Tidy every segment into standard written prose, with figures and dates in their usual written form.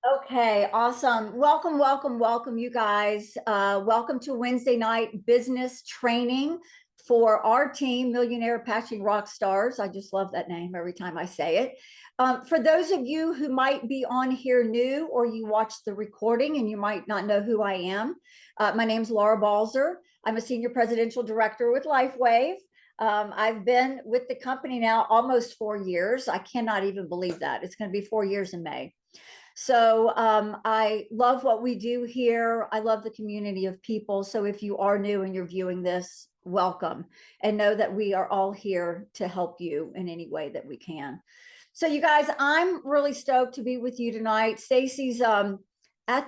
Okay, awesome. Welcome, welcome, welcome, you guys. Welcome to Wednesday night business training for our team, Millionaire Patching Rock Stars. I just love that name every time I say it. For those of you who might be on here new or you watch the recording and you might not know who I am, my name's Laura Balzer. I'm a senior presidential director with LifeWave. I've been with the company now almost 4 years. I cannot even believe that. It's going to be 4 years in May. So I love what we do here. I love the community of people. So if you are new and you're viewing this, welcome, and know that we are all here to help you in any way that we can. So you guys, I'm really stoked to be with you tonight. Stacy's at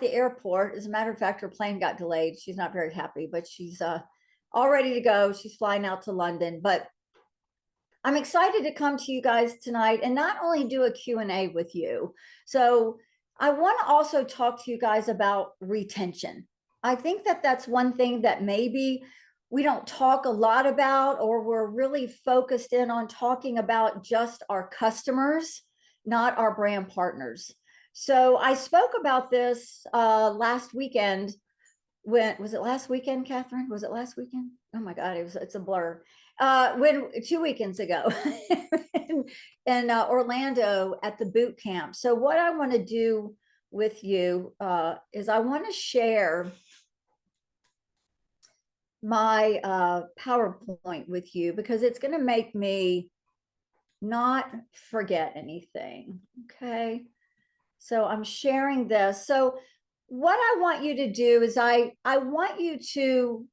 the airport. As a matter of fact, her plane got delayed. She's not very happy, but she's all ready to go. She's flying out to London. But I'm excited to come to you guys tonight and not only do a Q&A with you. So I want to also talk to you guys about retention. I think that that's one thing that maybe we don't talk a lot about, or we're really focused in on talking about just our customers, not our brand partners. So I spoke about this last weekend. When was it last weekend, Catherine? Was it last weekend? Oh my God, it's a blur. When 2 weekends ago in Orlando at the boot camp. So what I want to do with you is I want to share my PowerPoint with you because it's going to make me not forget anything. Okay. So I'm sharing this. So what I want you to do is I want you to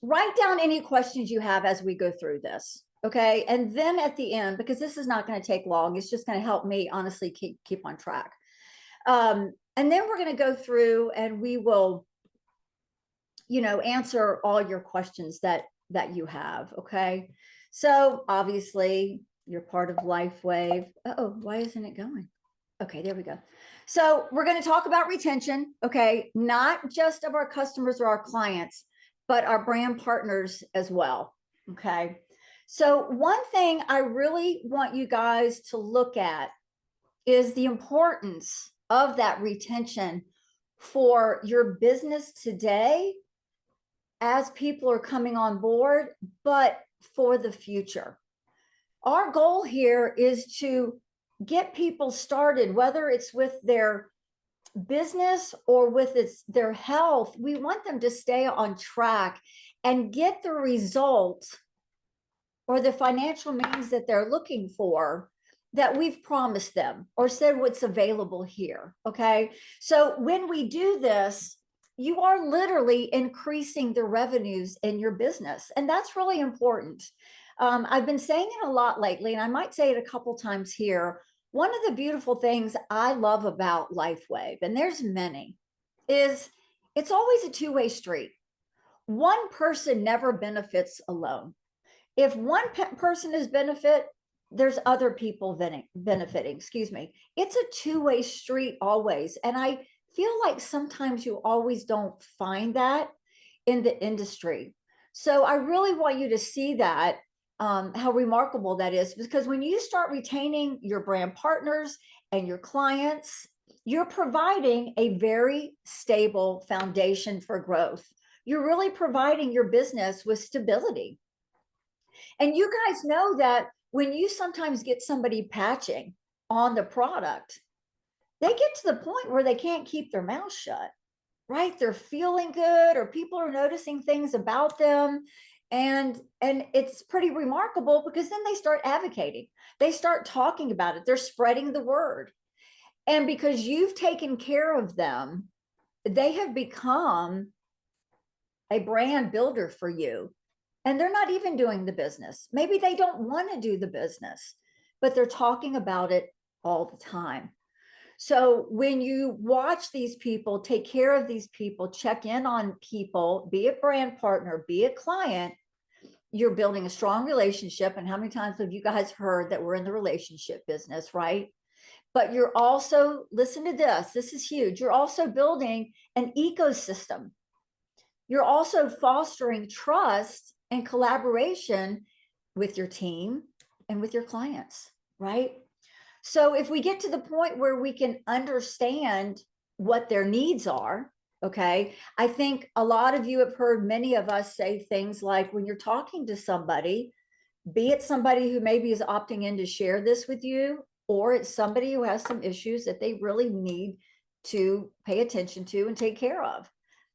write down any questions you have as we go through this. Okay. And then at the end, because this is not going to take long, it's just going to help me honestly keep on track. And then we're going to go through and we will, answer all your questions that you have. Okay. So obviously you're part of LifeWave. Oh, why isn't it going? Okay, there we go. So we're going to talk about retention, okay, not just of our customers or our clients, but our brand partners as well, okay? So one thing I really want you guys to look at is the importance of that retention for your business today as people are coming on board, but for the future. Our goal here is to get people started, whether it's with their business or with their health. We want them to stay on track and get the result or the financial means that they're looking for that we've promised them or said what's available here. Okay. So when we do this, you are literally increasing the revenues in your business. And that's really important. I've been saying it a lot lately, and I might say it a couple times here. One of the beautiful things I love about LifeWave, and there's many, is it's always a two-way street. One person never benefits alone. If one person is there's other people benefiting, excuse me. It's a two-way street always. And I feel like sometimes you always don't find that in the industry. So I really want you to see that, how remarkable that is, because when you start retaining your brand partners and your clients, you're providing a very stable foundation for growth. You're really providing your business with stability. And you guys know that when you sometimes get somebody patching on the product, they get to the point where they can't keep their mouth shut, right? They're feeling good, or people are noticing things about them. And it's pretty remarkable because then they start advocating. They start talking about it. They're spreading the word. And because you've taken care of them, they have become a brand builder for you. And they're not even doing the business. Maybe they don't want to do the business, but they're talking about it all the time. So when you watch these people, take care of these people, check in on people, be it brand partner, be it client, you're building a strong relationship. And how many times have you guys heard that we're in the relationship business, right? But you're also, listen to this is huge. You're also building an ecosystem. You're also fostering trust and collaboration with your team and with your clients, right? So if we get to the point where we can understand what their needs are, okay, I think a lot of you have heard many of us say things like, when you're talking to somebody, be it somebody who maybe is opting in to share this with you, or it's somebody who has some issues that they really need to pay attention to and take care of.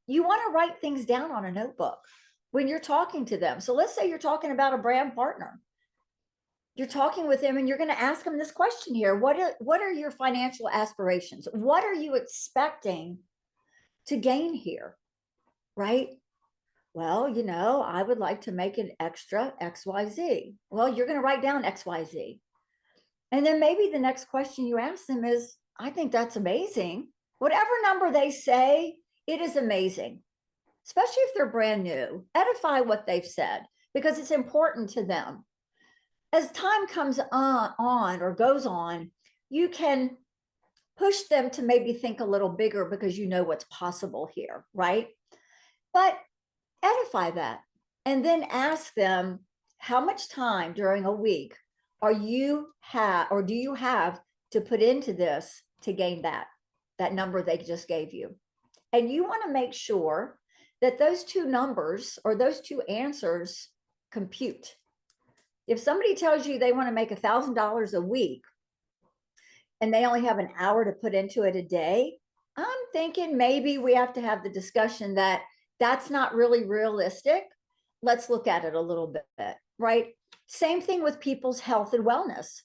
You want to write things down on a notebook when you're talking to them. So let's say you're talking about a brand partner. You're talking with them and you're going to ask them this question here. What are your financial aspirations? What are you expecting to gain here? Right? Well, I would like to make an extra XYZ. Well, you're going to write down XYZ. And then maybe the next question you ask them is, I think that's amazing. Whatever number they say, it is amazing, especially if they're brand new. Edify what they've said because it's important to them. As time comes on or goes on, you can push them to maybe think a little bigger because you know what's possible here, right? But edify that and then ask them, how much time during a week do you have to put into this to gain that number they just gave you? And you want to make sure that those two numbers or those two answers compute. If somebody tells you they want to make $1,000 a week and they only have an hour to put into it a day, I'm thinking maybe we have to have the discussion that that's not really realistic. Let's look at it a little bit, right? Same thing with people's health and wellness.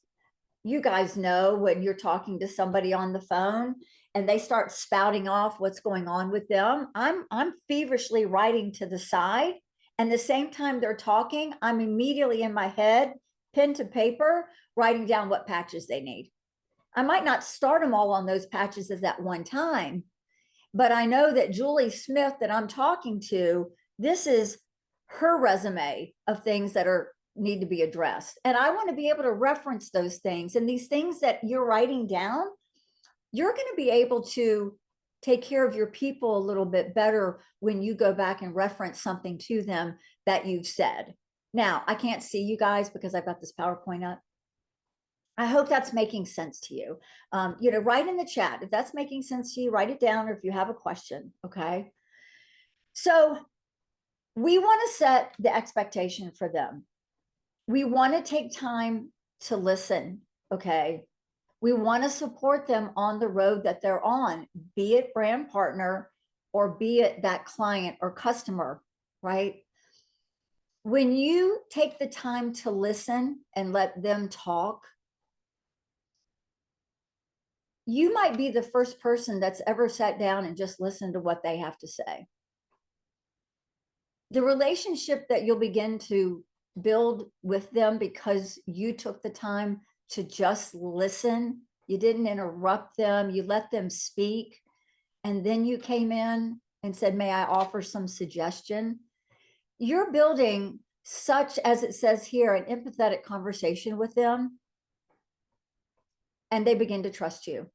You guys know when you're talking to somebody on the phone and they start spouting off what's going on with them, I'm feverishly writing to the side. And the same time they're talking, I'm immediately in my head, pen to paper, writing down what patches they need. I might not start them all on those patches at that one time, but I know that Julie Smith that I'm talking to, this is her resume of things that need to be addressed. And I want to be able to reference those things. And these things that you're writing down, you're going to be able to take care of your people a little bit better when you go back and reference something to them that you've said. Now, I can't see you guys because I've got this PowerPoint up. I hope that's making sense to you. Write in the chat. If that's making sense to you, write it down, or if you have a question, okay? So we want to set the expectation for them. We want to take time to listen, okay? We want to support them on the road that they're on, be it brand partner or be it that client or customer, right? When you take the time to listen and let them talk, you might be the first person that's ever sat down and just listened to what they have to say. The relationship that you'll begin to build with them because you took the time to just listen, you didn't interrupt them, you let them speak, and then you came in and said, may I offer some suggestion? You're building, such as it says here, an empathetic conversation with them, and they begin to trust you.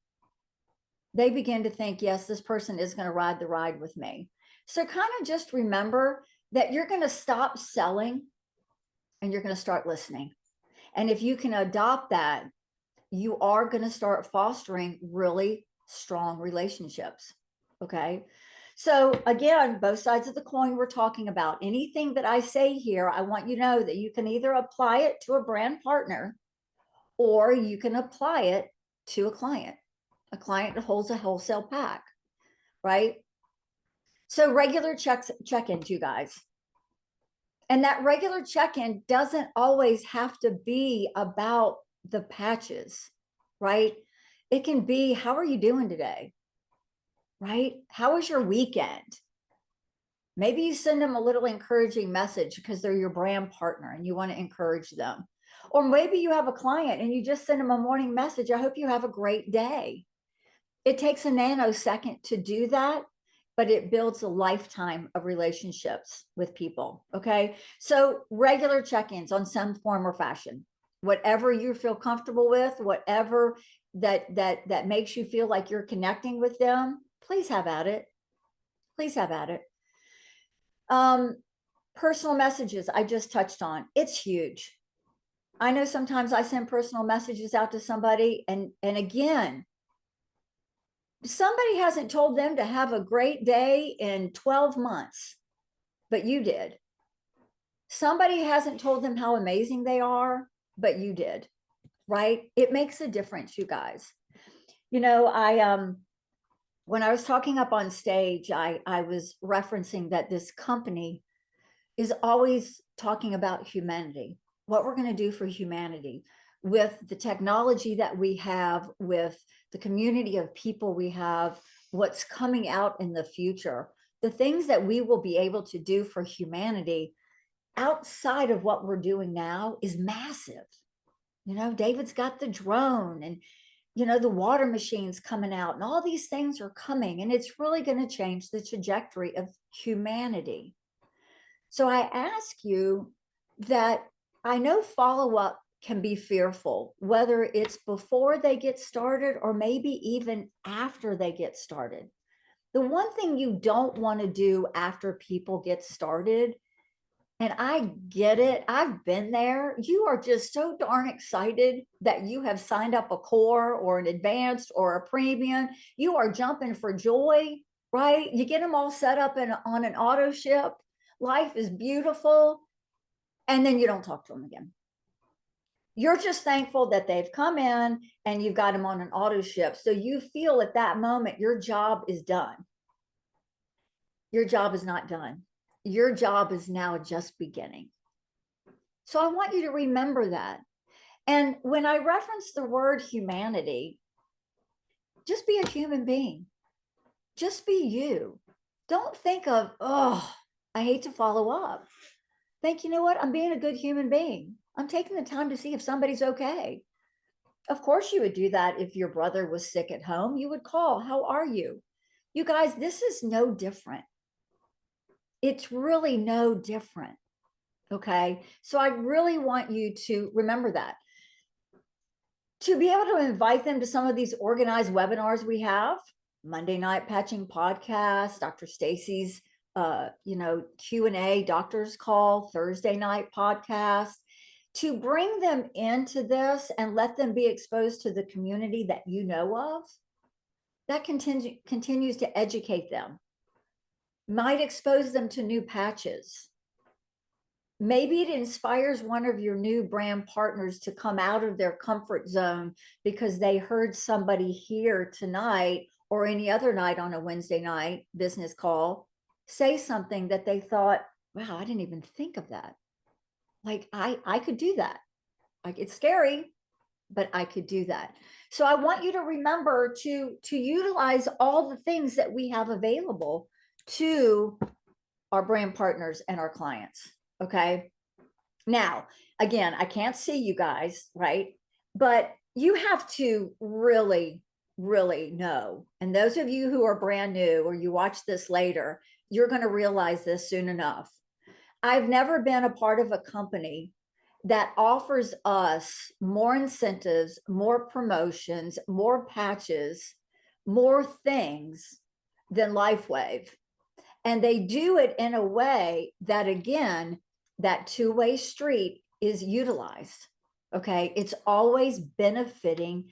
They begin to think, yes, this person is going to ride the ride with me. So kind of just remember that you're going to stop selling and you're going to start listening. And if you can adopt that, you are going to start fostering really strong relationships. Okay. So again, both sides of the coin we're talking about. Anything that I say here, I want you to know that you can either apply it to a brand partner or you can apply it to a client that holds a wholesale pack, right? So regular check-ins, you guys. And that regular check-in doesn't always have to be about the patches, right? It can be, how are you doing today? Right? How was your weekend? Maybe you send them a little encouraging message because they're your brand partner and you want to encourage them. Or maybe you have a client and you just send them a morning message. I hope you have a great day. It takes a nanosecond to do that, but it builds a lifetime of relationships with people. Okay. So regular check-ins on some form or fashion, whatever you feel comfortable with, whatever that makes you feel like you're connecting with them, please have at it. Please have at it. Personal messages I just touched on. It's huge. I know sometimes I send personal messages out to somebody, and again, somebody hasn't told them to have a great day in 12 months, but you did. Somebody hasn't told them how amazing they are, but you did, right? It makes a difference, you guys. You know, when I was talking up on stage, I was referencing that this company is always talking about humanity, what we're going to do for humanity with the technology that we have, with the community of people we have, what's coming out in the future, the things that we will be able to do for humanity outside of what we're doing now is massive. You know, David's got the drone, and you know, the water machines coming out, and all these things are coming, and it's really going to change the trajectory of humanity. So I ask you that, I know follow up can be fearful, whether it's before they get started or maybe even after they get started. The one thing you don't want to do after people get started, and I get it, I've been there. You are just so darn excited that you have signed up a core or an advanced or a premium. You are jumping for joy, right? You get them all set up on an auto ship. Life is beautiful. And then you don't talk to them again. You're just thankful that they've come in and you've got them on an auto ship. So you feel at that moment your job is done. Your job is not done. Your job is now just beginning. So I want you to remember that. And when I reference the word humanity, just be a human being. Just be you. Don't think of, oh, I hate to follow up. Think, you know what? I'm being a good human being. I'm taking the time to see if somebody's okay. Of course, you would do that if your brother was sick at home. You would call, how are you? You guys, this is no different. It's really no different. Okay. So I really want you to remember that. To be able to invite them to some of these organized webinars we have, Monday Night Patching Podcast, Dr. Stacy's Q&A doctor's call, Thursday night podcast, to bring them into this and let them be exposed to the community that you know of, that continues to educate them, might expose them to new patches. Maybe it inspires one of your new brand partners to come out of their comfort zone because they heard somebody here tonight or any other night on a Wednesday night business call say something that they thought, wow, I didn't even think of that. Like I could do that. Like, it's scary, but I could do that. So I want you to remember to utilize all the things that we have available to our brand partners and our clients. Okay. Now, again, I can't see you guys, right? But you have to really, really know. And those of you who are brand new or you watch this later, you're going to realize this soon enough. I've never been a part of a company that offers us more incentives, more promotions, more patches, more things than LifeWave. And they do it in a way that, again, that two-way street is utilized. Okay. It's always benefiting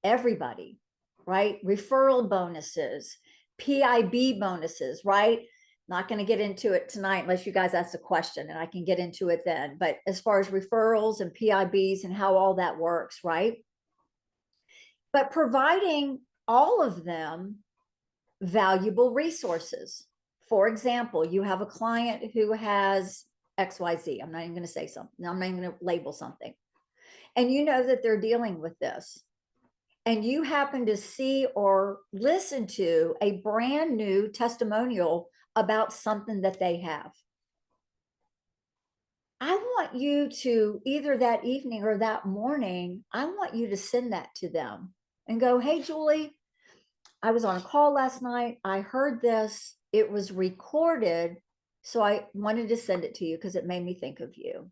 everybody, right? Referral bonuses, PIB bonuses, right? Not going to get into it tonight unless you guys ask a question and I can get into it then. But as far as referrals and PIBs and how all that works, right? But providing all of them valuable resources. For example, you have a client who has XYZ. I'm not even going to say something. I'm not even going to label something. And you know that they're dealing with this. And you happen to see or listen to a brand new testimonial about something that they have. I want you to, either that evening or that morning, I want you to send that to them and go, hey, Julie, I was on a call last night. I heard this. It was recorded. So I wanted to send it to you because it made me think of you.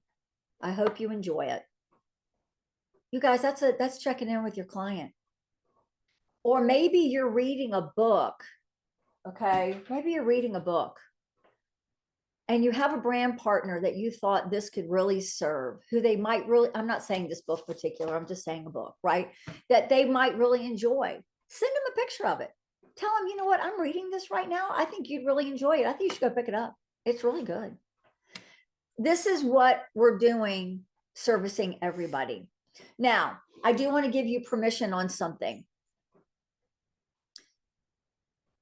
I hope you enjoy it. You guys, that's checking in with your client. Or maybe you're reading a book. Okay. Maybe you're reading a book and you have a brand partner that you thought this could really serve, who they might really, I'm not saying this book particular, I'm just saying a book, right? That they might really enjoy. Send them a picture of it. Tell them, you know what, I'm reading this right now. I think you'd really enjoy it. I think you should go pick it up. It's really good. This is what we're doing, servicing everybody. Now, I do want to give you permission on something.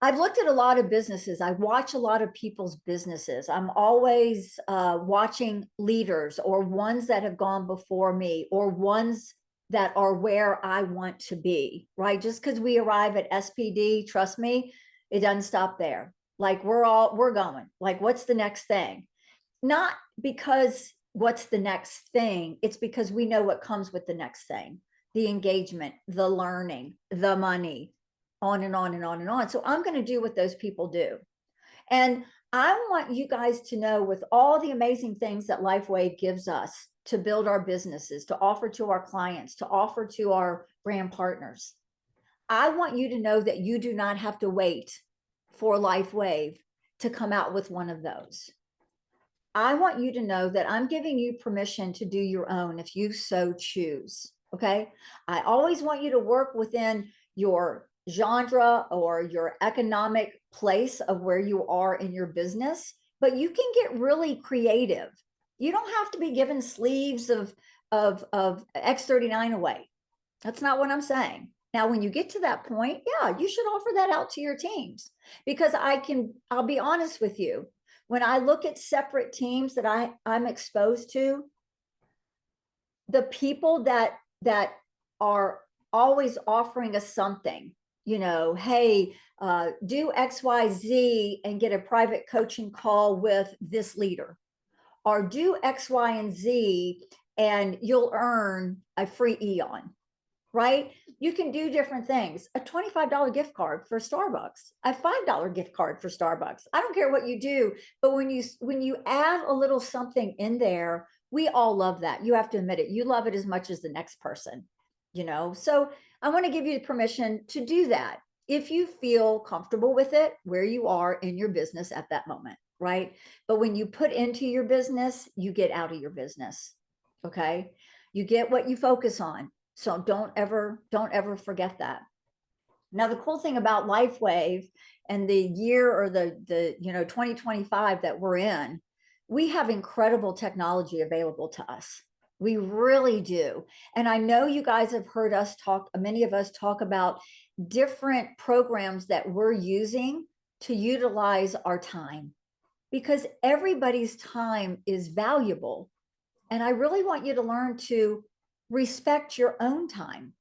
I've looked at a lot of businesses. I watch a lot of people's businesses. I'm always watching leaders or ones that have gone before me or ones that are where I want to be, right? Just because we arrive at SPD, trust me, it doesn't stop there. Like we're going, like, what's the next thing? Not because what's the next thing, it's because we know what comes with the next thing, the engagement, the learning, the money, on and on and on and on. So I'm going to do what those people do. And I want you guys to know, with all the amazing things that LifeWave gives us to build our businesses, to offer to our clients, to offer to our brand partners, I want you to know that you do not have to wait for LifeWave to come out with one of those. I want you to know that I'm giving you permission to do your own if you so choose. Okay. I always want you to work within your genre or your economic place of where you are in your business, but you can get really creative. You don't have to be given sleeves of X39 away. That's not what I'm saying. Now, when you get to that point, yeah, you should offer that out to your teams, because I'll be honest with you. When I look at separate teams that I'm exposed to, the people that are always offering us something, you know, hey, do XYZ and get a private coaching call with this leader, or do X, Y, and Z and you'll earn a free Eon, right? You can do different things. A $25 gift card for Starbucks, a $5 gift card for Starbucks. I don't care what you do, but when you add a little something in there, we all love that. You have to admit it. You love it as much as the next person, you know? So I want to give you permission to do that if you feel comfortable with it where you are in your business at that moment, right? But when you put into your business, you get out of your business. Okay. You get what you focus on. So don't ever forget that. Now, the cool thing about LifeWave and the year, or the 2025 that we're in, we have incredible technology available to us. We really do. And I know you guys have heard us talk, many of us talk about different programs that we're using to utilize our time, because everybody's time is valuable. And I really want you to learn to respect your own time.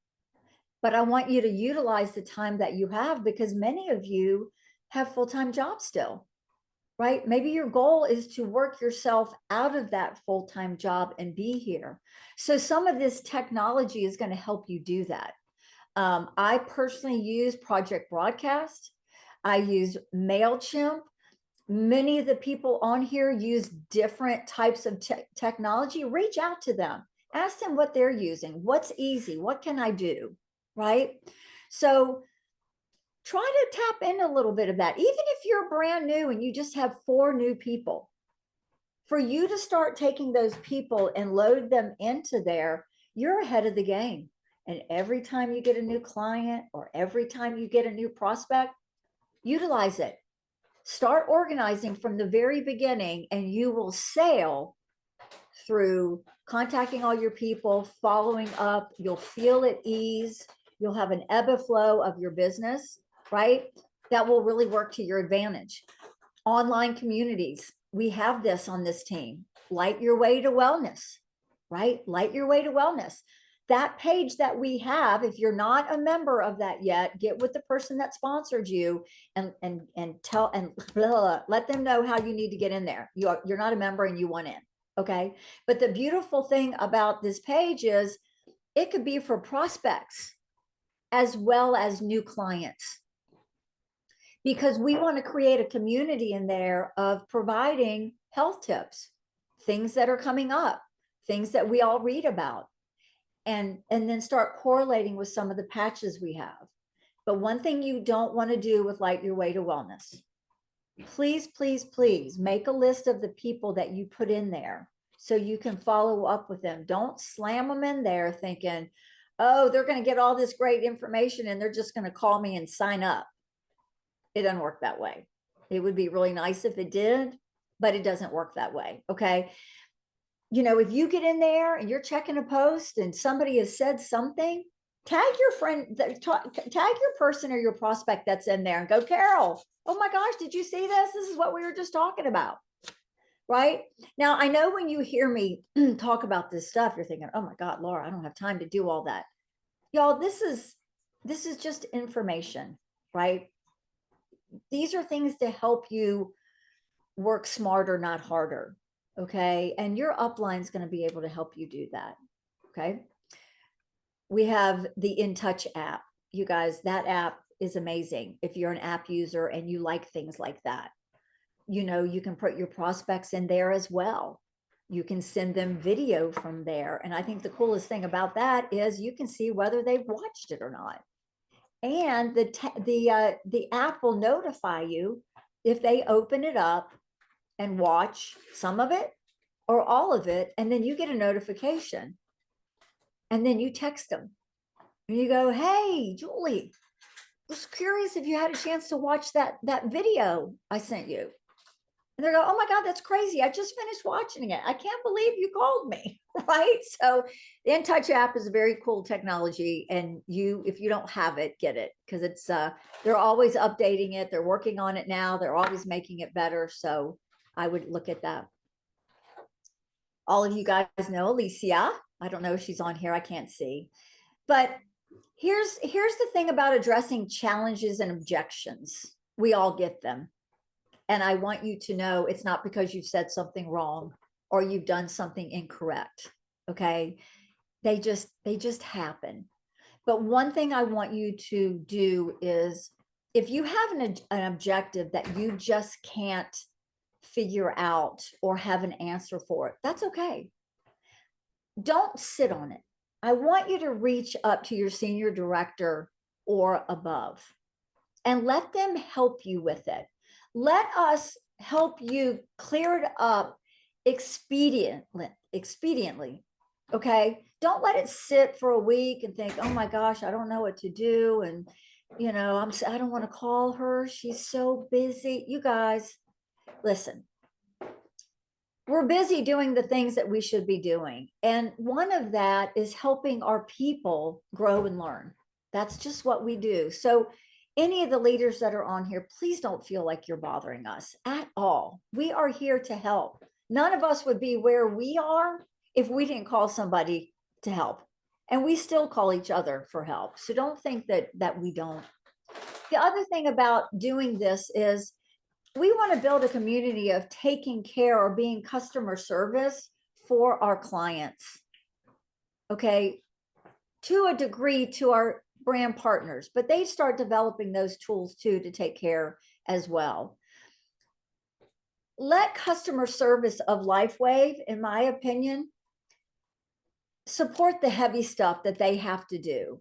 But I want you to utilize the time that you have, because many of you have full-time jobs still, right? Maybe your goal is to work yourself out of that full-time job and be here. So some of this technology is going to help you do that. I personally use Project Broadcast. I use MailChimp. Many of the people on here use different types of technology. Reach out to them. Ask them what they're using. What's easy? What can I do? Right? So try to tap in a little bit of that. Even if you're brand new and you just have 4 new people, for you to start taking those people and load them into there, you're ahead of the game. And every time you get a new client or every time you get a new prospect, utilize it. Start organizing from the very beginning, and you will sail through contacting all your people, following up. You'll feel at ease. You'll have an ebb and flow of your business, right? That will really work to your advantage. Online communities. We have this on this team. Light Your Way to Wellness, right? Light Your Way to Wellness. That page that we have, if you're not a member of that yet, get with the person that sponsored you and tell and let them know how you need to get in there. You're not a member and you want in. Okay. But the beautiful thing about this page is it could be for prospects as well as new clients, because we want to create a community in there of providing health tips, things that are coming up, things that we all read about, and then start correlating with some of the patches we have. But one thing you don't want to do with Light Your Way to Wellness, please, please, please make a list of the people that you put in there so you can follow up with them. Don't slam them in there thinking, oh, they're going to get all this great information and they're just going to call me and sign up. It doesn't work that way. It would be really nice if it did, but it doesn't work that way. Okay. You know, if you get in there and you're checking a post and somebody has said something, tag your friend, tag your person or your prospect that's in there and go, Carol, oh my gosh, did you see this? This is what we were just talking about. Right now, I know when you hear me talk about this stuff, you're thinking, oh my God, Laura, I don't have time to do all that. Y'all, this is just information, right? These are things to help you work smarter, not harder. Okay. And your upline is going to be able to help you do that. Okay. We have the InTouch app. You guys, that app is amazing. If you're an app user and you like things like that, you know, you can put your prospects in there as well. You can send them video from there. And I think the coolest thing about that is you can see whether they've watched it or not. And the app will notify you if they open it up and watch some of it or all of it, and then you get a notification. And then you text them and you go, hey, Julie, I was curious if you had a chance to watch that video I sent you. And they go, oh my God, that's crazy. I just finished watching it. I can't believe you called me. Right. So the InTouch app is a very cool technology. And if you don't have it, get it, because it's they're always updating it. They're working on it now. They're always making it better. So I would look at that. All of you guys know Alicia. I don't know if she's on here. I can't see. But here's the thing about addressing challenges and objections. We all get them. And I want you to know it's not because you've said something wrong or you've done something incorrect. Okay. They just happen. But one thing I want you to do is, if you have an objective that you just can't figure out or have an answer for it, that's okay. Don't sit on it. I want you to reach up to your senior director or above and let them help you with it. Let us help you clear it up expediently. Okay. Don't let it sit for a week and think, oh my gosh, I don't know what to do. And, you know, I don't want to call her. She's so busy. You guys, listen, we're busy doing the things that we should be doing. And one of that is helping our people grow and learn. That's just what we do. So any of the leaders that are on here, please don't feel like you're bothering us at all. We are here to help. None of us would be where we are if we didn't call somebody to help. And we still call each other for help. So don't think that we don't. The other thing about doing this is we want to build a community of taking care or being customer service for our clients. Okay. To a degree, to our brand partners, but they start developing those tools too to take care as well. Let customer service of LifeWave, in my opinion, support the heavy stuff that they have to do.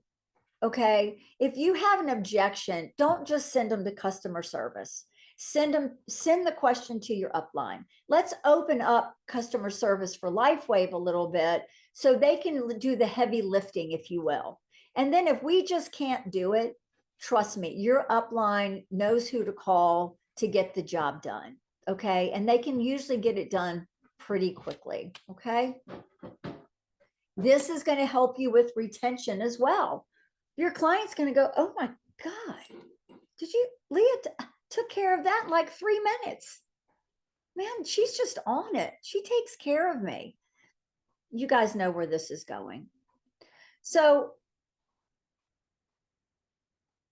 Okay. If you have an objection, don't just send them to customer service. Send the question to your upline. Let's open up customer service for LifeWave a little bit so they can do the heavy lifting, if you will. And then if we just can't do it, trust me, your upline knows who to call to get the job done. Okay. And they can usually get it done pretty quickly. Okay. This is going to help you with retention as well. Your client's going to go, oh my God, Leah took care of that in like 3 minutes. Man, she's just on it. She takes care of me. You guys know where this is going. So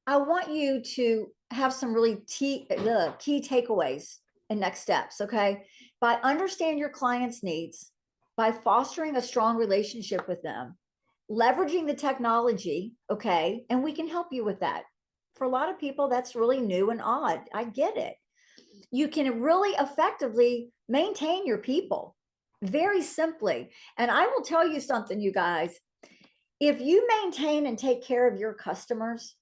I want you to have some really key takeaways and next steps. Okay. By understanding your client's needs, by fostering a strong relationship with them, leveraging the technology. Okay. And we can help you with that. For a lot of people, that's really new and odd. I get it. You can really effectively maintain your people very simply. And I will tell you something, you guys, if you maintain and take care of your customers,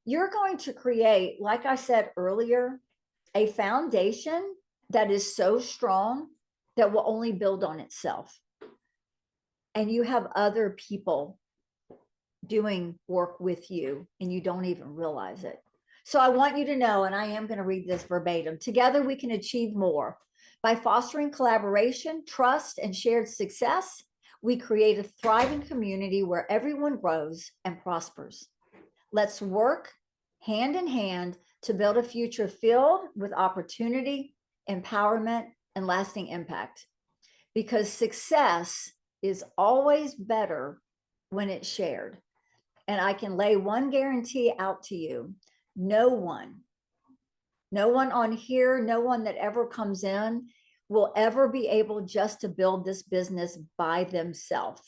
you're going to create, like I said earlier, a foundation that is so strong that will only build on itself. And you have other people doing work with you and you don't even realize it. So I want you to know, and I am going to read this verbatim, together we can achieve more. By fostering collaboration, trust, and shared success, we create a thriving community where everyone grows and prospers. Let's work hand in hand to build a future filled with opportunity, empowerment, and lasting impact. Because success is always better when it's shared. And I can lay one guarantee out to you. No one on here, no one that ever comes in will ever be able just to build this business by themselves.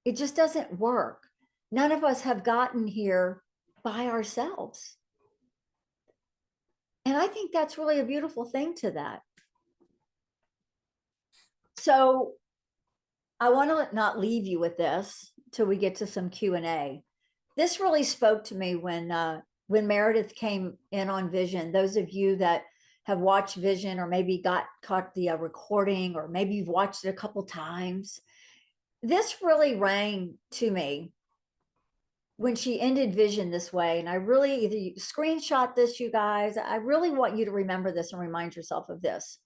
It just doesn't work. None of us have gotten here by ourselves. And I think that's really a beautiful thing to that. So I want to not leave you with this till we get to some Q&A. This really spoke to me when Meredith came in on Vision. Those of you that have watched Vision or maybe caught the recording, or maybe you've watched it a couple times, this really rang to me when she ended Vision this way. And I really, either you screenshot this, you guys, I really want you to remember this and remind yourself of this.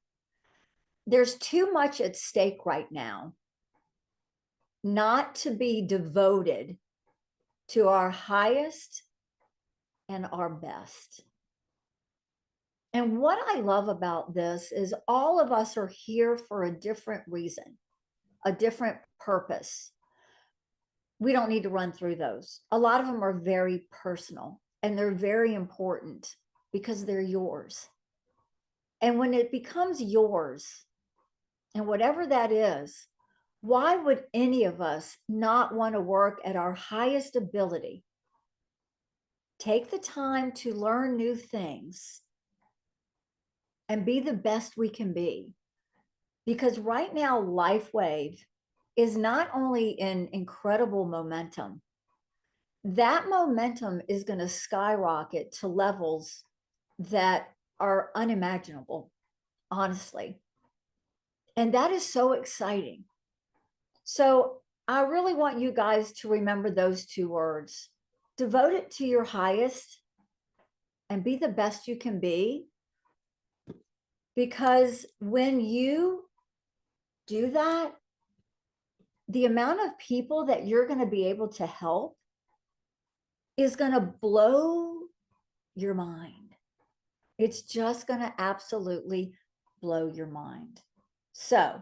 There's too much at stake right now not to be devoted to our highest and our best. And what I love about this is all of us are here for a different reason, a different purpose. We don't need to run through those. A lot of them are very personal and they're very important because they're yours. And when it becomes yours, and whatever that is, why would any of us not want to work at our highest ability? Take the time to learn new things and be the best we can be. Because right now, LifeWave is not only in incredible momentum, that momentum is going to skyrocket to levels that are unimaginable, honestly. And that is so exciting. So I really want you guys to remember those two words. Devote it to your highest and be the best you can be. Because when you do that, the amount of people that you're going to be able to help is going to blow your mind. It's just going to absolutely blow your mind. So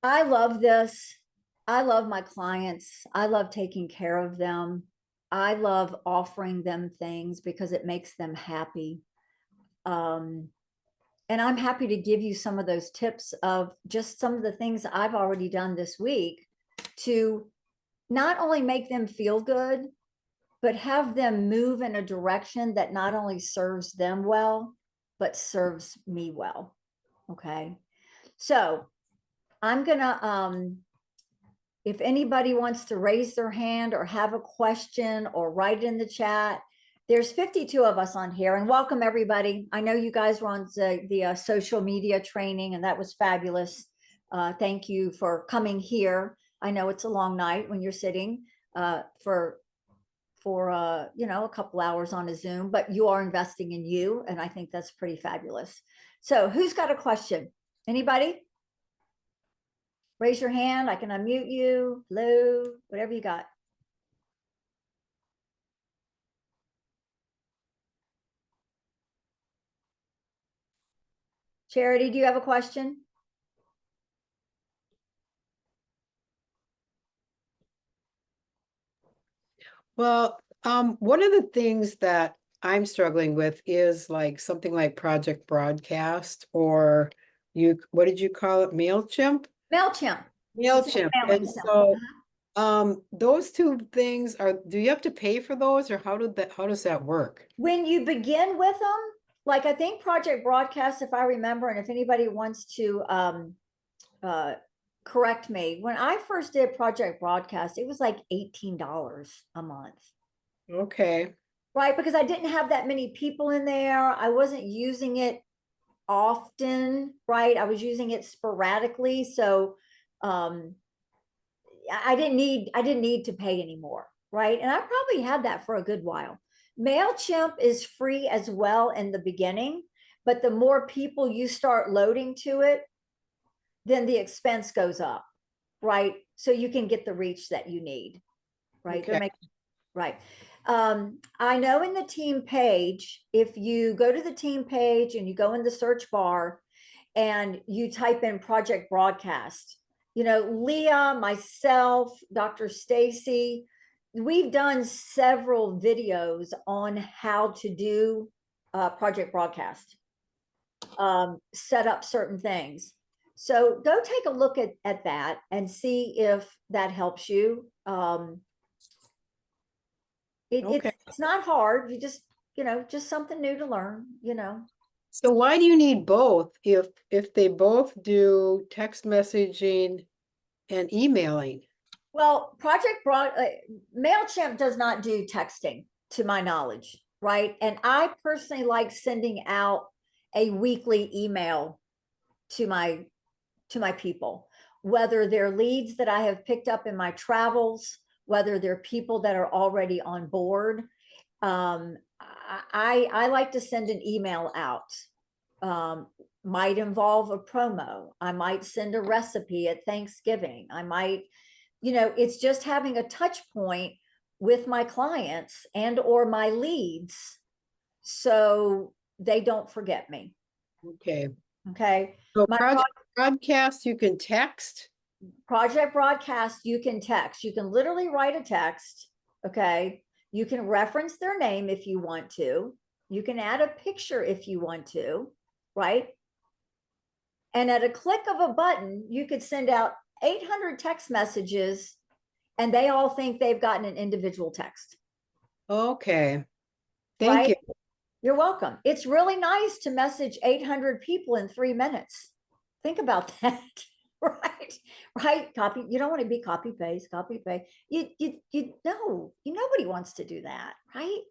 I love this. I love my clients. I love taking care of them. I love offering them things because it makes them happy. And I'm happy to give you some of those tips of just some of the things I've already done this week to not only make them feel good, but have them move in a direction that not only serves them well, but serves me well. Okay. So I'm gonna, if anybody wants to raise their hand or have a question or write in the chat, there's 52 of us on here, and welcome everybody. I know you guys were on the social media training and that was fabulous. Thank you for coming here. I know it's a long night when you're sitting for a couple hours on a Zoom, but you are investing in you. And I think that's pretty fabulous. So who's got a question? Anybody? Raise your hand. I can unmute you. Hello, whatever you got. Charity, do you have a question? Well, one of the things that I'm struggling with is like something like Project Broadcast, or what did you call it? MailChimp? MailChimp. MailChimp. And so those two things do you have to pay for those, or how does that work? When you begin with them, like I think Project Broadcast, if I remember, and if anybody wants to correct me, when I first did Project Broadcast, it was like $18 a month. Okay. right? Because I didn't have that many people in there. I wasn't using it often, right? I was using it sporadically. So I didn't need to pay anymore, right? And I probably had that for a good while. MailChimp is free as well in the beginning, but the more people you start loading to it, then the expense goes up, right? So you can get the reach that you need, right? Okay. Right. I know in the team page, if you go to the team page and you go in the search bar and you type in Project Broadcast, Leah, myself, Dr. Stacy, we've done several videos on how to do Project Broadcast, set up certain things. So go take a look at that and see if that helps you. Okay. It's not hard. You just something new to learn, So why do you need both if they both do text messaging and emailing? Well, MailChimp does not do texting to my knowledge, right? And I personally like sending out a weekly email to my people, whether they're leads that I have picked up in my travels, whether they're people that are already on board. I like to send an email out. Might involve a promo. I might send a recipe at Thanksgiving. I might, it's just having a touch point with my clients and or my leads so they don't forget me. Okay. Okay. So My broadcast, you can text. Project Broadcast, you can text. You can literally write a text. Okay. You can reference their name if you want to. You can add a picture if you want to, right? And at a click of a button, you could send out 800 text messages and they all think they've gotten an individual text. Okay. Thank you. You're welcome. It's really nice to message 800 people in 3 minutes. Think about that. Right. Copy. You don't want to be copy paste. Nobody wants to do that, right?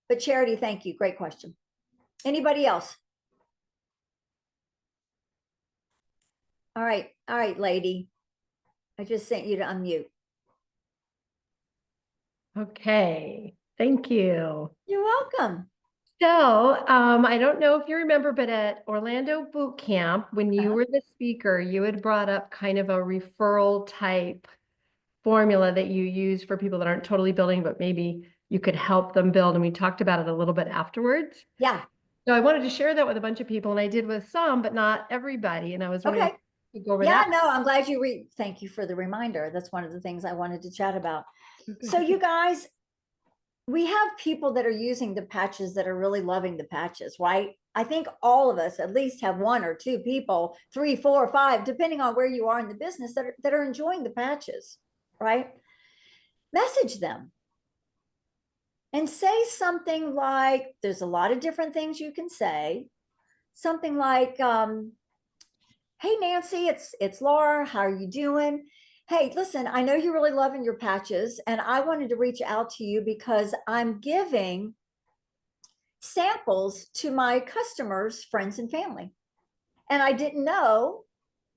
But Charity, thank you. Great question. Anybody else? All right, lady. I just sent you to unmute. Okay, thank you. You're welcome. So, I don't know if you remember, but at Orlando Boot Camp, when you were the speaker, you had brought up kind of a referral type formula that you use for people that aren't totally building, but maybe you could help them build. And we talked about it a little bit afterwards. Yeah. So I wanted to share that with a bunch of people, and I did with some, but not everybody. And I was wondering Okay. if you could go over Yeah, that. no, I'm glad thank you for the reminder. That's one of the things I wanted to chat about. So you guys, we have people that are using the patches that are really loving the patches, right? I think all of us at least have 1 or 2 people, 3, 4, 5, depending on where you are in the business that are enjoying the patches, right? Message them and say something like, there's a lot of different things you can say. Something like, hey, Nancy, it's Laura. How are you doing? Hey, listen, I know you're really loving your patches, and I wanted to reach out to you because I'm giving samples to my customers, friends, and family. And I didn't know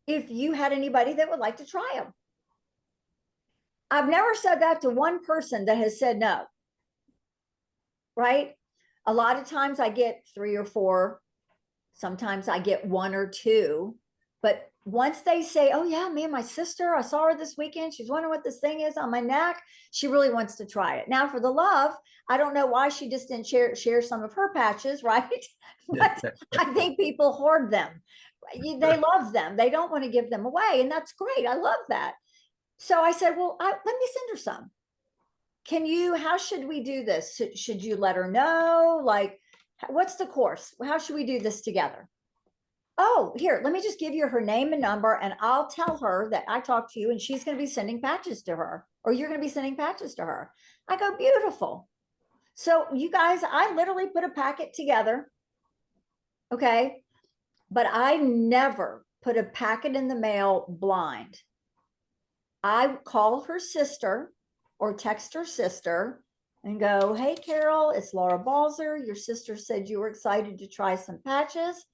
if you had anybody that would like to try them. I've never said that to one person that has said no, right? A lot of times I get 3 or 4, sometimes I get 1 or 2, but once they say, oh yeah, man, my sister, I saw her this weekend. She's wondering what this thing is on my neck. She really wants to try it. Now for the love, I don't know why she just didn't share some of her patches, right? But I think people hoard them. They love them. They don't want to give them away. And that's great. I love that. So I said, well, let me send her some. How should we do this? Should you let her know? Like, what's the course? How should we do this together? Oh, here, let me just give you her name and number, and I'll tell her that I talked to you and she's going to be sending patches to her, or you're going to be sending patches to her. I go, beautiful. So you guys, I literally put a packet together. Okay. But I never put a packet in the mail blind. I call her sister or text her sister and go, hey, Carol, it's Laura Balzer. Your sister said you were excited to try some patches.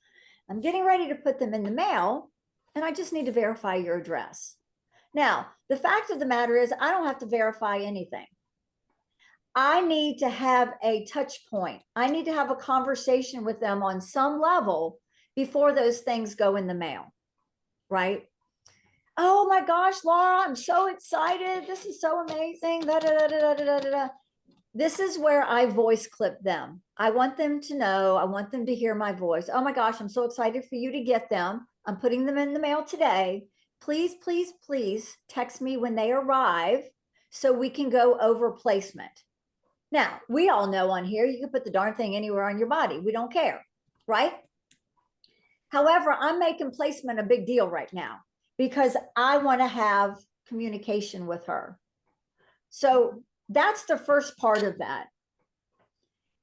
I'm getting ready to put them in the mail, and I just need to verify your address. Now, the fact of the matter is, I don't have to verify anything. I need to have a touch point. I need to have a conversation with them on some level before those things go in the mail, right? Oh my gosh, Laura, I'm so excited. This is so amazing. Da, da, da, da, da, da, da. This is where I voice clip them. I want them to know, I want them to hear my voice. Oh my gosh, I'm so excited for you to get them. I'm putting them in the mail today. Please, please, please text me when they arrive so we can go over placement. Now, we all know on here, you can put the darn thing anywhere on your body. We don't care, right? However, I'm making placement a big deal right now because I want to have communication with her. So that's the first part of that.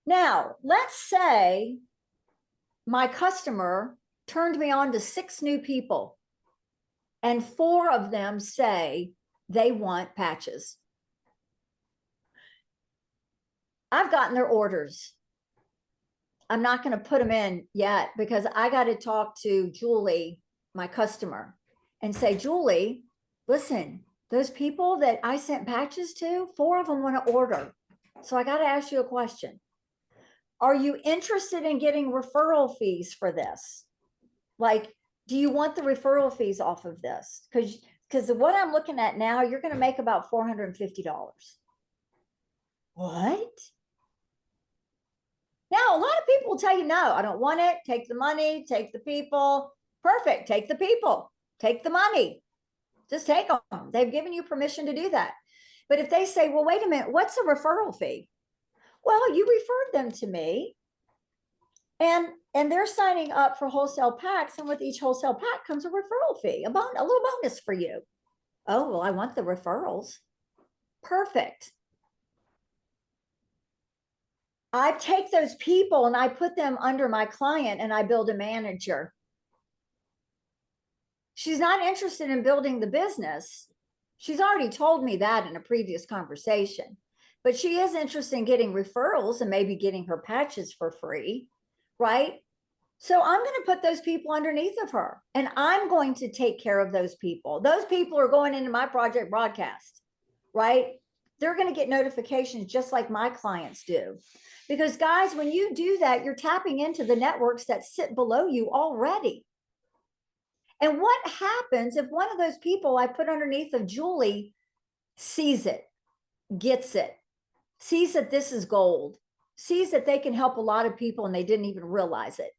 Now, let's say my customer turned me on to 6 new people and 4 of them say they want patches. I've gotten their orders. I'm not going to put them in yet because I got to talk to Julie, my customer, and say, Julie, listen, those people that I sent patches to, 4 of them want to order. So I got to ask you a question. Are you interested in getting referral fees for this? Like, do you want the referral fees off of this? Because what I'm looking at now, you're going to make about $450. What? Now, a lot of people will tell you, no, I don't want it. Take the money, take the people. Perfect. Take the people, take the money. Just take them. They've given you permission to do that. But if they say, well, wait a minute, what's a referral fee? Well, you referred them to me and they're signing up for wholesale packs. And with each wholesale pack comes a referral fee, a little bonus for you. Oh, well, I want the referrals. Perfect. I take those people and I put them under my client and I build a manager. She's not interested in building the business. She's already told me that in a previous conversation, but she is interested in getting referrals and maybe getting her patches for free, right? So I'm going to put those people underneath of her and I'm going to take care of those people. Those people are going into my project broadcast, right? They're going to get notifications just like my clients do. Because guys, when you do that, you're tapping into the networks that sit below you already. And what happens if one of those people I put underneath of Julie sees it, gets it, sees that this is gold, sees that they can help a lot of people and they didn't even realize it.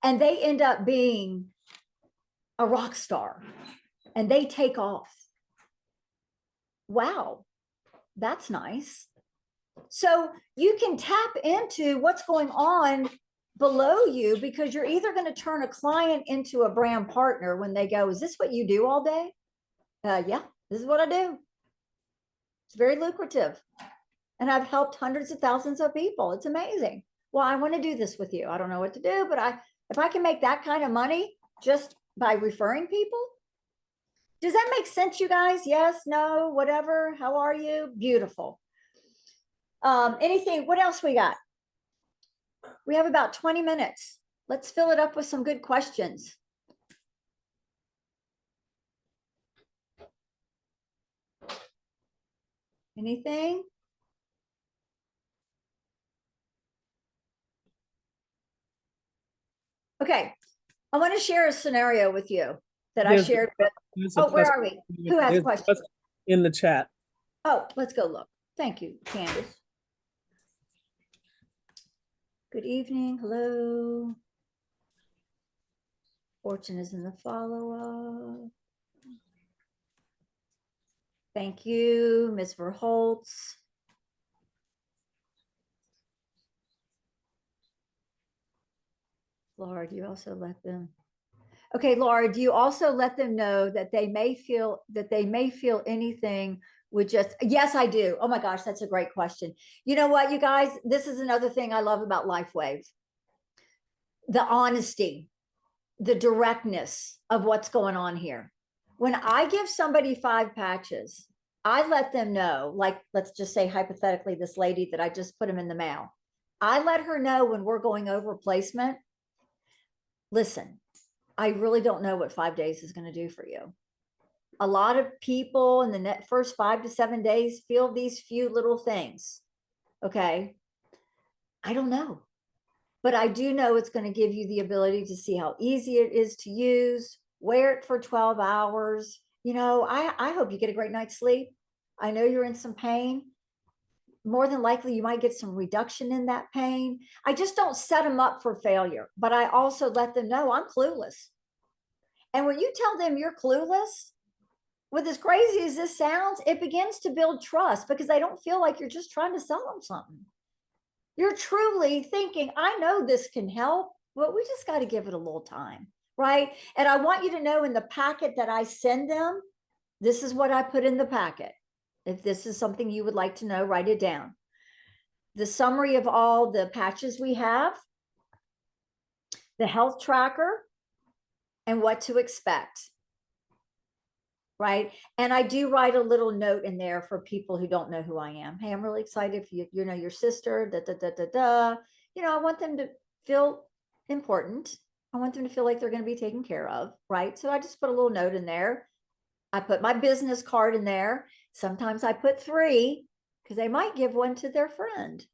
And they end up being a rock star and they take off. Wow, that's nice. So you can tap into what's going on below you because you're either going to turn a client into a brand partner when they go, is this what you do all day? Yeah, this is what I do. It's very lucrative. And I've helped hundreds of thousands of people. It's amazing. Well, I want to do this with you. I don't know what to do, but if I can make that kind of money just by referring people. Does that make sense, you guys? Yes, no, whatever. How are you? Beautiful. Anything, what else we got? We have about 20 minutes. Let's fill it up with some good questions. Anything? Okay, I want to share a scenario with you that I shared with. Oh, where are we? Who has questions? In the chat. Oh, let's go look. Thank you, Candace. Good evening. Hello. Fortune is in the follow-up. Thank you, Ms. Verholtz. Laura, do you also let them? Okay, Laura, do you also let them know that they may feel anything would just, yes, I do. Oh my gosh, that's a great question. You know what, you guys, this is another thing I love about LifeWave. The honesty, the directness of what's going on here. When I give somebody 5 patches, I let them know, like, let's just say hypothetically, this lady that I just put them in the mail. I let her know when we're going over placement. Listen, I really don't know what 5 days is going to do for you. A lot of people in the first 5 to 7 days feel these few little things. Okay. I don't know, but I do know it's going to give you the ability to see how easy it is to use, wear it for 12 hours. I hope you get a great night's sleep. I know you're in some pain. More than likely, you might get some reduction in that pain. I just don't set them up for failure, but I also let them know I'm clueless. And when you tell them you're clueless, with as crazy as this sounds, it begins to build trust because they don't feel like you're just trying to sell them something. You're truly thinking, I know this can help, but we just got to give it a little time, right? And I want you to know in the packet that I send them, this is what I put in the packet. If this is something you would like to know, write it down. The summary of all the patches we have, the health tracker, and what to expect. Right. And I do write a little note in there for people who don't know who I am. Hey, I'm really excited for you. Your sister, I want them to feel important. I want them to feel like they're going to be taken care of. Right. So I just put a little note in there. I put my business card in there. Sometimes I put 3 because they might give one to their friend.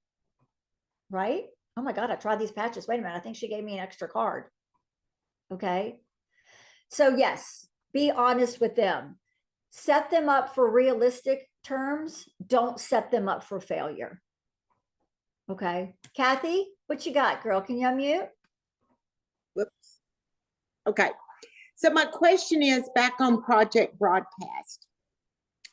Right. Oh my God, I tried these patches. Wait a minute. I think she gave me an extra card. Okay. So yes, be honest with them. Set them up for realistic terms. Don't set them up for failure. Okay. Kathy, what you got, girl? Can you unmute? Whoops. Okay. So my question is back on Project Broadcast.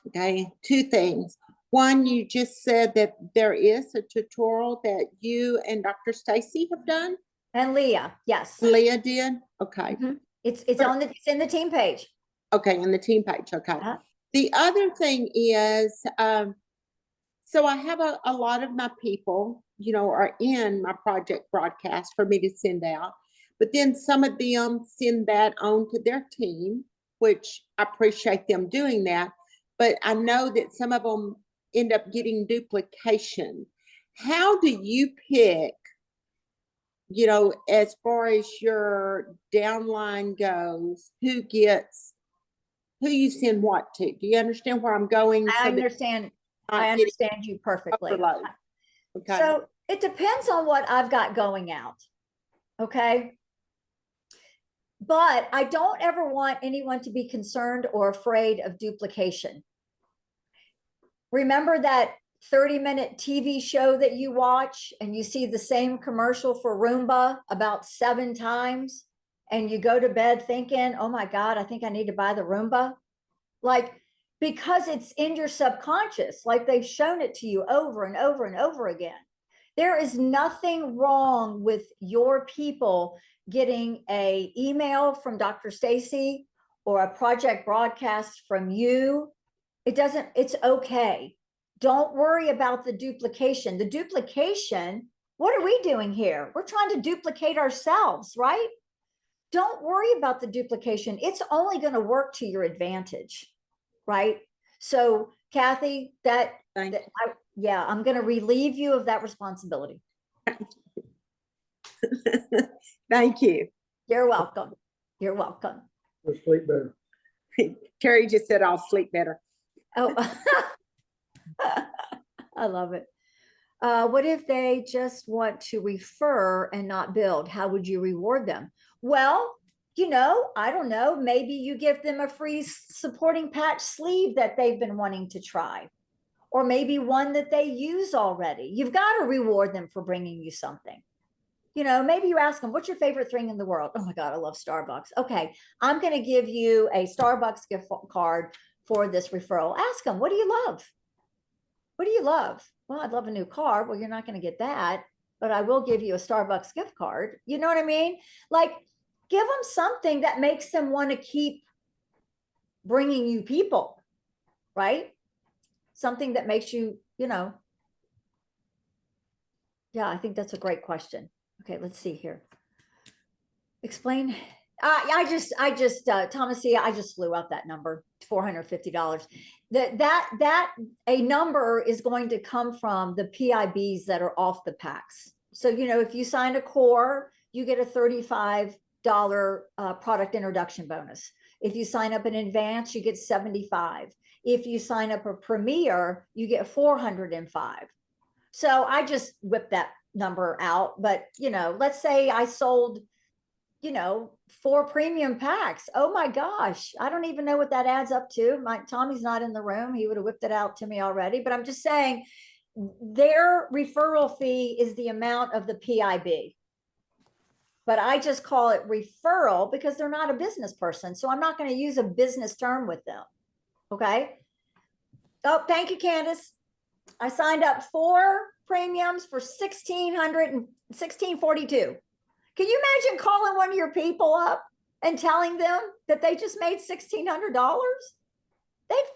Okay. 2 things. One, you just said that there is a tutorial that you and Dr. Stacy have done. And Leah, yes. Leah did. Okay. It's in the team page. Okay, on the team page. Okay. The other thing is, so I have a lot of my people, are in my Project Broadcast for me to send out, but then some of them send that on to their team, which I appreciate them doing that. But I know that some of them end up getting duplication. How do you pick, as far as your downline goes, who you send what to? Do you understand where I'm going? I understand you perfectly. Okay. So it depends on what I've got going out. Okay. But I don't ever want anyone to be concerned or afraid of duplication. Remember that 30-minute TV show that you watch and you see the same commercial for Roomba about 7 times and you go to bed thinking, oh my God, I think I need to buy the Roomba. Because it's in your subconscious, like they've shown it to you over and over and over again. There is nothing wrong with your people getting an email from Dr. Stacy or a Project Broadcast from you. It's okay. Don't worry about the duplication. The duplication, what are we doing here? We're trying to duplicate ourselves, right? Don't worry about the duplication. It's only going to work to your advantage, right? So, Kathy, I'm going to relieve you of that responsibility. Thank you. You're welcome. You're welcome. We'll sleep better. Terry just said I'll sleep better. Oh, I love it. What if they just want to refer and not build? How would you reward them? Well, I don't know. Maybe you give them a free supporting patch sleeve that they've been wanting to try, or maybe one that they use already. You've got to reward them for bringing you something. Maybe you ask them, what's your favorite thing in the world? Oh my God, I love Starbucks. Okay, I'm going to give you a Starbucks gift card for this referral. Ask them, what do you love? What do you love? Well, I'd love a new car. Well, you're not going to get that, but I will give you a Starbucks gift card. You know what I mean? Give them something that makes them want to keep bringing you people, right? Something that makes you, yeah, I think that's a great question. Okay, let's see here. Explain. I just, Thomasia, I just flew up that number, $450. That a number is going to come from the PIBs that are off the packs. So, you know, if you sign a core, you get a $35 product introduction bonus. If you sign up in advance, you get 75. If you sign up a premier, you get 405. So I just whipped that number out. But, you know, let's say I sold, you know, 4 premium packs. Oh my gosh. I don't even know what that adds up to. Tommy's not in the room. He would have whipped it out to me already, but I'm just saying their referral fee is the amount of the PIB. But I just call it referral because they're not a business person. So I'm not going to use a business term with them. Okay. Oh, thank you, Candace. I signed up 4 premiums for $1,642. Can you imagine calling one of your people up and telling them that they just made $1,600? They'd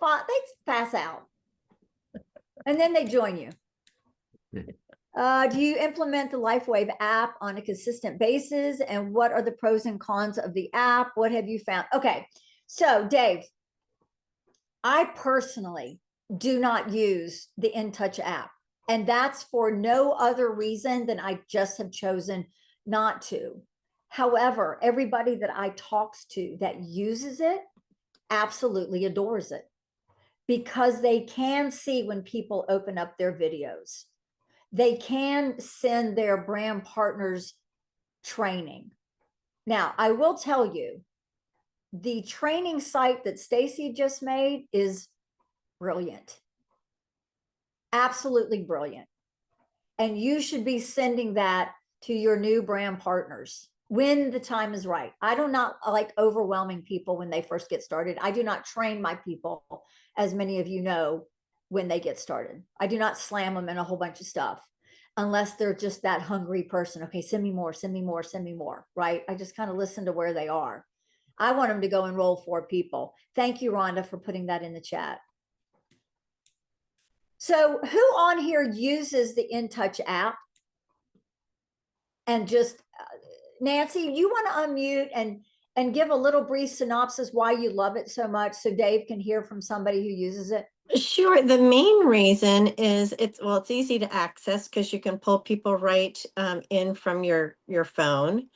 pass out. And then they join you. Do you implement the LifeWave app on a consistent basis? And what are the pros and cons of the app? What have you found? Okay, so Dave, I personally do not use the InTouch app. And that's for no other reason than I just have chosen not to. However, everybody that I talks to that uses it absolutely adores it because they can see when people open up their videos. They can send their brand partners training. Now, I will tell you, the training site that Stacy just made is brilliant. Absolutely brilliant. And you should be sending that to your new brand partners when the time is right. I do not like overwhelming people when they first get started. I do not train my people, as many of you know, when they get started. I do not slam them in a whole bunch of stuff unless they're just that hungry person. Okay, send me more, send me more, send me more, right? I just kind of listen to where they are. I want them to go enroll 4 people. Thank you, Rhonda, for putting that in the chat. So who on here uses the InTouch app? And just, Nancy, you want to unmute and give a little brief synopsis why you love it so much so Dave can hear from somebody who uses it? Sure. The main reason is it's easy to access because you can pull people right in from your phone.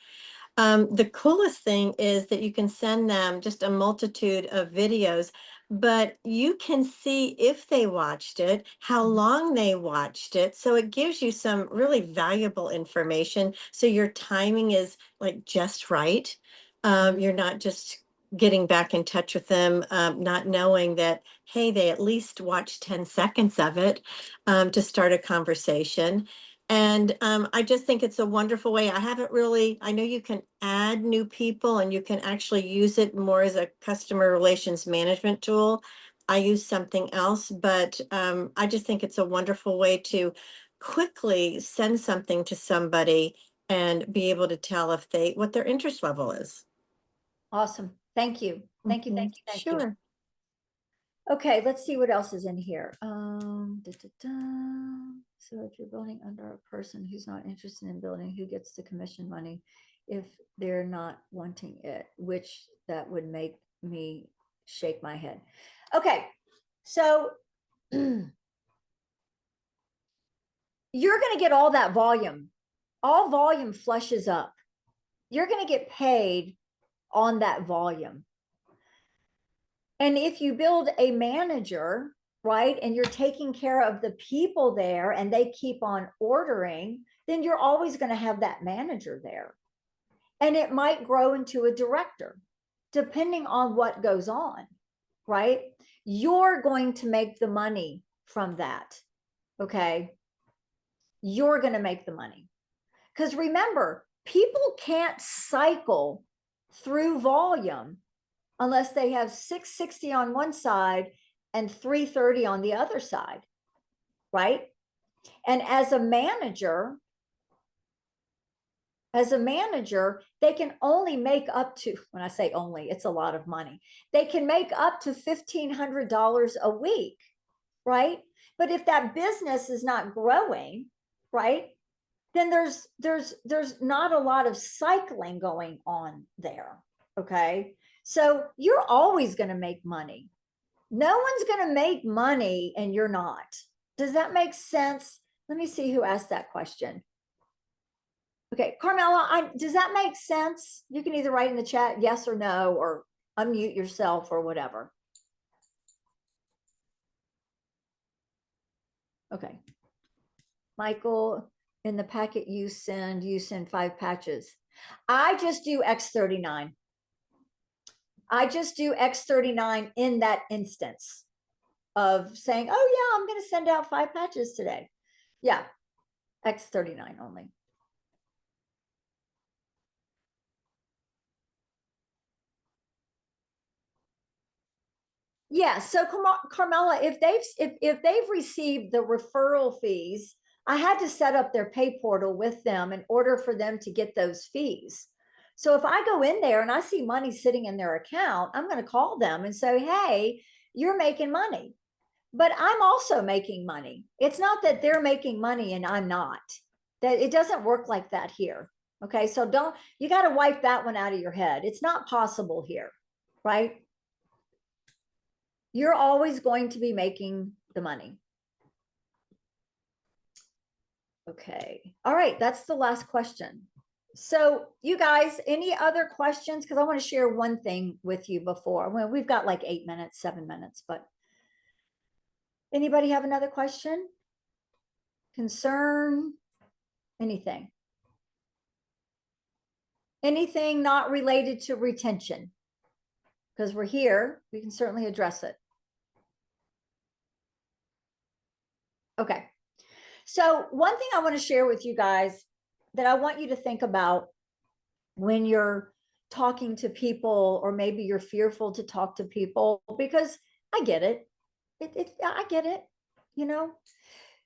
The coolest thing is that you can send them just a multitude of videos, but you can see if they watched it, how long they watched it. So it gives you some really valuable information. So your timing is like just right. You're not just getting back in touch with them, not knowing that, hey, they at least watched 10 seconds of it to start a conversation. And I just think it's a wonderful way. I know you can add new people and you can actually use it more as a customer relations management tool. I use something else, but I just think it's a wonderful way to quickly send something to somebody and be able to tell what their interest level is. Awesome. Thank you. Thank you. Thank you. Thank you. Sure. Okay, let's see what else is in here. So if you're building under a person who's not interested in building, who gets the commission money if they're not wanting it, which that would make me shake my head. Okay, so you're going to get all that volume. All volume flushes up. You're going to get paid on that volume. And if you build a manager, right, and you're taking care of the people there and they keep on ordering, then you're always going to have that manager there. And it might grow into a director, depending on what goes on, right? You're going to make the money from that, okay? You're going to make the money. Because remember, people can't cycle through volume unless they have 660 on one side and 330 on the other side, right? And as a manager, they can only make up to, when I say only, it's a lot of money. They can make up to $1,500 a week, right? But if that business is not growing, right, then there's not a lot of cycling going on there. Okay. So you're always going to make money. No one's going to make money and you're not. Does that make sense? Let me see who asked that question. Okay, Carmela, does that make sense? You can either write in the chat yes or no, or unmute yourself or whatever. Okay. Michael, in the packet you send 5 patches. I just do X39. I just do X39 in that instance of saying, oh yeah, I'm going to send out 5 patches today. Yeah, X39 only. Yeah, so Carmela, if they've received the referral fees, I had to set up their pay portal with them in order for them to get those fees. So if I go in there and I see money sitting in their account, I'm going to call them and say, hey, you're making money, but I'm also making money. It's not that they're making money and I'm not. That it doesn't work like that here. Okay, so you got to wipe that one out of your head. It's not possible here, right? You're always going to be making the money. Okay. All right. That's the last question. So you guys, any other questions? Because I want to share one thing with you before. Well, we've got like 8 minutes, 7 minutes, but anybody have another question? Concern? Anything? Anything not related to retention? Because we're here, we can certainly address it. Okay. So one thing I want to share with you guys that I want you to think about when you're talking to people, or maybe you're fearful to talk to people, because I get it. I get it, you know?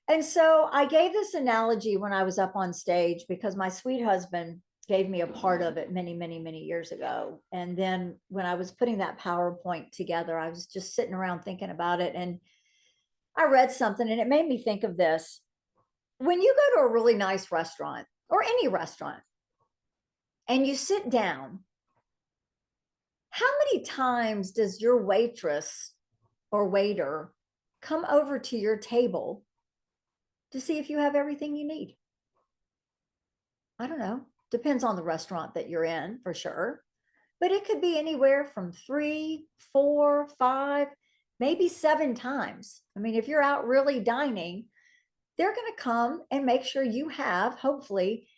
And so I gave this analogy when I was up on stage because my sweet husband gave me a part of it many, many, many years ago. And then when I was putting that PowerPoint together, I was just sitting around thinking about it. And I read something and it made me think of this. When you go to a really nice restaurant or any restaurant and you sit down, how many times does your waitress or waiter come over to your table to see if you have everything you need? I don't know. Depends on the restaurant that you're in, for sure. But it could be anywhere from 3, 4, 5, maybe 7 times. I mean, if you're out really dining, they're going to come and make sure you have, hopefully,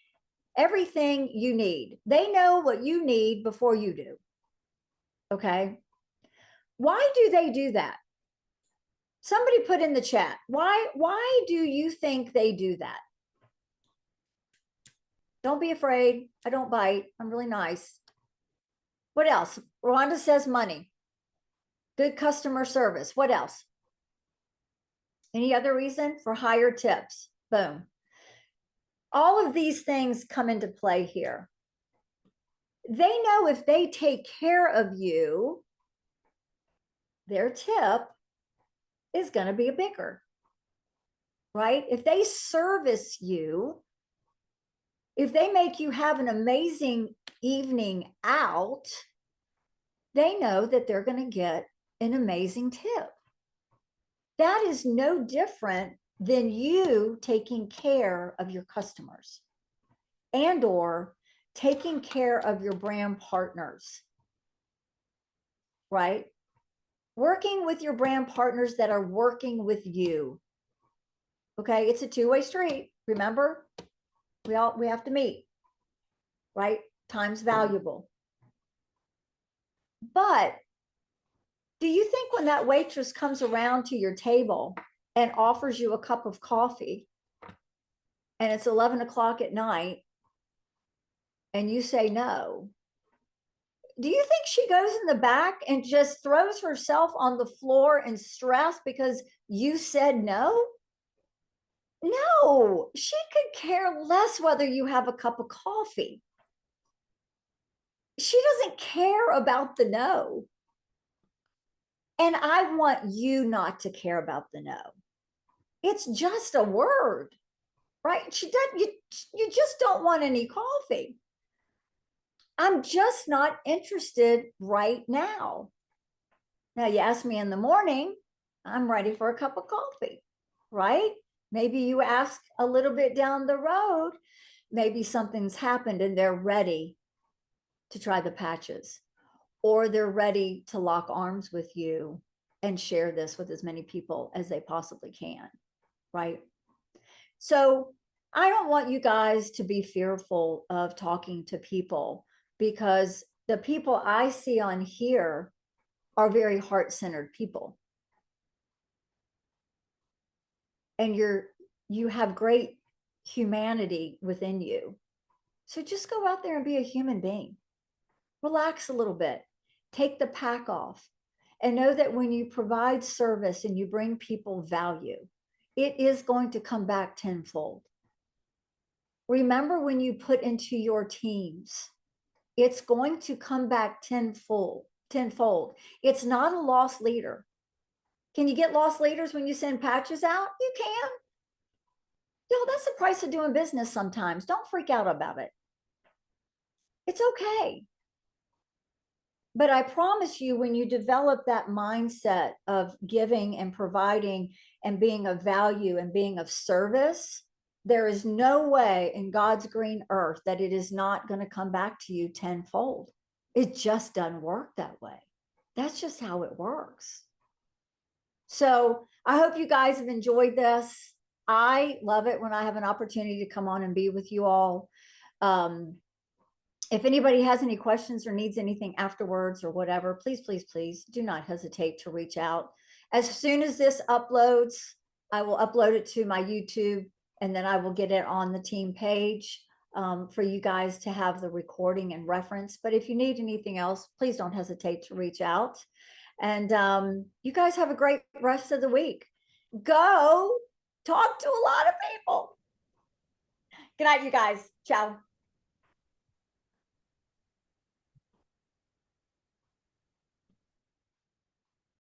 everything you need. They know what you need before you do. Okay. Why do they do that? Somebody put in the chat. Why do you think they do that? Don't be afraid. I don't bite. I'm really nice. What else? Rhonda says money. Good customer service. What else? Any other reason? For higher tips. Boom. All of these things come into play here. They know if they take care of you, their tip is going to be bigger, right? If they service you, if they make you have an amazing evening out, they know that they're going to get an amazing tip. That is no different than you taking care of your customers and or taking care of your brand partners, right? Working with your brand partners that are working with you. Okay, it's a two-way street. Remember, we have to meet, right? Time's valuable. But do you think when that waitress comes around to your table and offers you a cup of coffee and it's 11 o'clock at night and you say no, do you think she goes in the back and just throws herself on the floor in stress because you said no? No, she could care less whether you have a cup of coffee. She doesn't care about the no. And I want you not to care about the no. It's just a word, right? She doesn't, you just don't want any coffee. I'm just not interested right now. Now, you ask me in the morning, I'm ready for a cup of coffee, right? Maybe you ask a little bit down the road, maybe something's happened and they're ready to try the patches, or they're ready to lock arms with you and share this with as many people as they possibly can, right? So I don't want you guys to be fearful of talking to people, because the people I see on here are very heart-centered people. And you have great humanity within you. So just go out there and be a human being. Relax a little bit. Take the pack off. And know that when you provide service and you bring people value, it is going to come back tenfold. Remember, when you put into your teams, it's going to come back tenfold. It's not a lost leader. Can you get lost leaders when you send patches out? You can. Yo, that's the price of doing business sometimes. Don't freak out about it. It's okay. But I promise you, when you develop that mindset of giving and providing and being of value and being of service, there is no way in God's green earth that it is not going to come back to you tenfold. It just doesn't work that way. That's just how it works. So I hope you guys have enjoyed this. I love it when I have an opportunity to come on and be with you all. If anybody has any questions or needs anything afterwards or whatever, please, please, please do not hesitate to reach out. As soon as this uploads, I will upload it to my YouTube, and then I will get it on the team page for you guys to have the recording and reference. But if you need anything else, please don't hesitate to reach out. And you guys have a great rest of the week. Go talk to a lot of people. Good night, you guys. Ciao.